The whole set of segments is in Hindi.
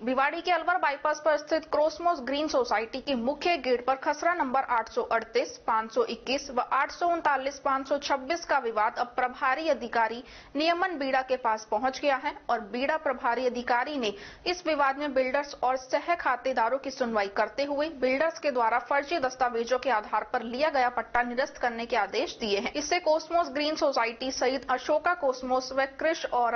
भिवाड़ी के अलवर बाईपास पर स्थित कोस्मोस ग्रीन सोसाइटी के मुख्य गेट पर खसरा नंबर 838, 521 व 839, 526 का विवाद अब प्रभारी अधिकारी नियमन बीड़ा के पास पहुंच गया है और बीड़ा प्रभारी अधिकारी ने इस विवाद में बिल्डर्स और सह खातेदारों की सुनवाई करते हुए बिल्डर्स के द्वारा फर्जी दस्तावेजों के आधार पर लिया गया पट्टा निरस्त करने के आदेश दिए हैं। इससे कोस्मोस ग्रीन सोसाइटी सहित अशोका कोस्मोस व कृष और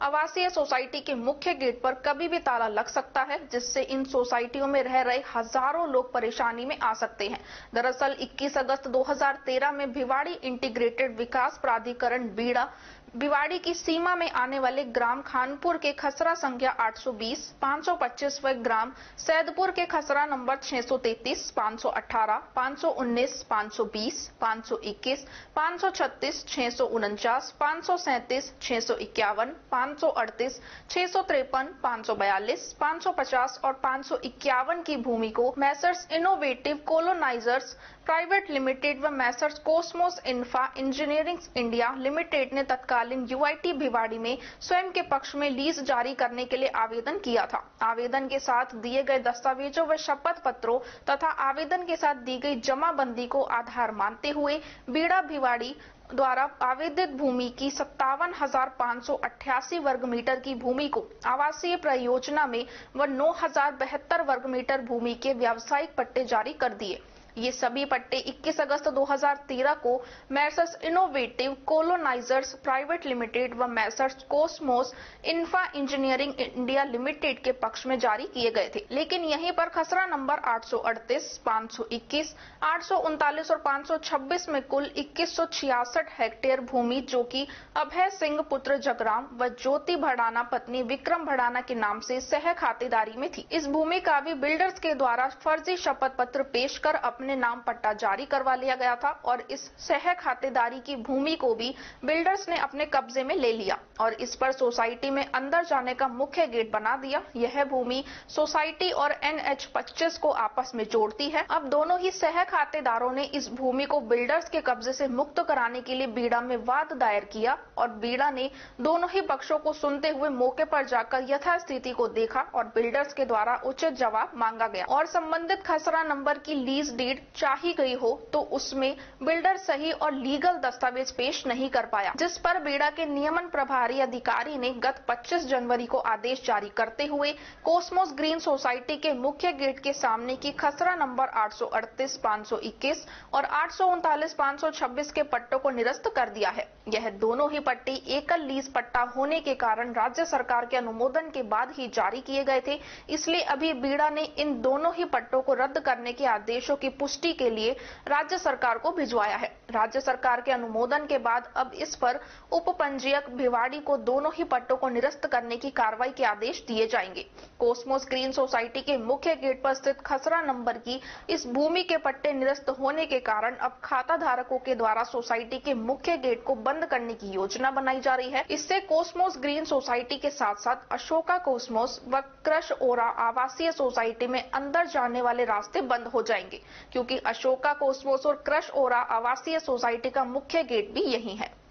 आवासीय सोसाइटी के मुख्य गेट पर कभी भी ताला लग सकता है, जिससे इन सोसाइटियों में रह रहे हजारों लोग परेशानी में आ सकते हैं। दरअसल 21 अगस्त 2013 में भिवाड़ी इंटीग्रेटेड विकास प्राधिकरण बीड़ा भिवाड़ी की सीमा में आने वाले ग्राम खानपुर के खसरा संख्या 820, 525 व ग्राम सैदपुर के खसरा नंबर 633, 518, 519, 520, 521, 536, 649, 537, 651, 538, 653, 542, 550 और 551 की भूमि को मैसर्स इनोवेटिव कोलोनाइजर्स प्राइवेट लिमिटेड व Messrs Cosmos infra engineering India limited ने तत्कालीन यूआईटी भिवाड़ी में स्वयं के पक्ष में लीज जारी करने के लिए आवेदन किया था। आवेदन के साथ दिए गए दस्तावेजों व शपथ पत्रों तथा आवेदन के साथ दी गई जमाबंदी को आधार मानते हुए बीड़ा भिवाड़ी द्वारा आवेदित भूमि की 57,588 वर्ग मीटर की भूमि को आवासीय परियोजना में व 9,072 वर्ग मीटर भूमि के व्यावसायिक पट्टे जारी कर दिए। ये सभी पट्टे 21 अगस्त 2013 को मैसर्स इनोवेटिव कोलोनाइजर्स प्राइवेट लिमिटेड व Messrs Cosmos infra engineering India limited के पक्ष में जारी किए गए थे, लेकिन यहीं पर खसरा नंबर 838, 521, 839 और 526 में कुल 2166 हेक्टेयर भूमि जो कि अभय सिंह पुत्र जगराम व ज्योति भड़ाना पत्नी विक्रम भड़ाना के नाम से सह खातेदारी में थी। इस भूमि का भी बिल्डर्स के द्वारा फर्जी शपथ पत्र पेश कर अपने नाम पट्टा जारी करवा लिया गया था और इस सह खातेदारी की भूमि को भी बिल्डर्स ने अपने कब्जे में ले लिया और इस पर सोसाइटी में अंदर जाने का मुख्य गेट बना दिया। यह भूमि सोसाइटी और NH 25 को आपस में जोड़ती है। अब दोनों ही सह खातेदारों ने इस भूमि को बिल्डर्स के कब्जे से मुक्त कराने के लिए बीड़ा में वाद दायर किया और बीड़ा ने दोनों ही पक्षों को सुनते हुए मौके पर जाकर यथास्थिति को देखा और बिल्डर्स के द्वारा उचित जवाब मांगा गया और संबंधित खसरा नंबर की लीज डीड चाही गई हो तो उसमें बिल्डर सही और लीगल दस्तावेज पेश नहीं कर पाया, जिस पर बीड़ा के नियमन प्रभारी अधिकारी ने गत 25 जनवरी को आदेश जारी करते हुए कोस्मोस ग्रीन सोसाइटी के मुख्य गेट के सामने की खसरा नंबर 838, 521 और 839, 526 के पट्टों को निरस्त कर दिया है। यह दोनों ही पट्टे एकल लीज पट्टा होने के कारण राज्य सरकार के अनुमोदन के बाद ही जारी किए गए थे, इसलिए अभी बीड़ा ने इन दोनों ही पट्टों को रद्द करने के आदेशों की पुष्टि के लिए राज्य सरकार को भिजवाया है। राज्य सरकार के अनुमोदन के बाद अब इस पर उप पंजीयक भिवाड़ी को दोनों ही पट्टों को निरस्त करने की कार्रवाई के आदेश दिए जाएंगे। कोस्मोस ग्रीन सोसाइटी के मुख्य गेट पर स्थित खसरा नंबर की इस भूमि के पट्टे निरस्त होने के कारण अब खाता धारकों के द्वारा सोसाइटी के मुख्य गेट को बंद करने की योजना बनाई जा रही है। इससे कोस्मोस ग्रीन सोसाइटी के साथ साथ अशोका कोस्मोस व कृष ओरा आवासीय सोसाइटी में अंदर जाने वाले रास्ते बंद हो जाएंगे, क्योंकि अशोका कोस्मोस और कृष ओरा आवासीय सोसाइटी का मुख्य गेट भी यही है।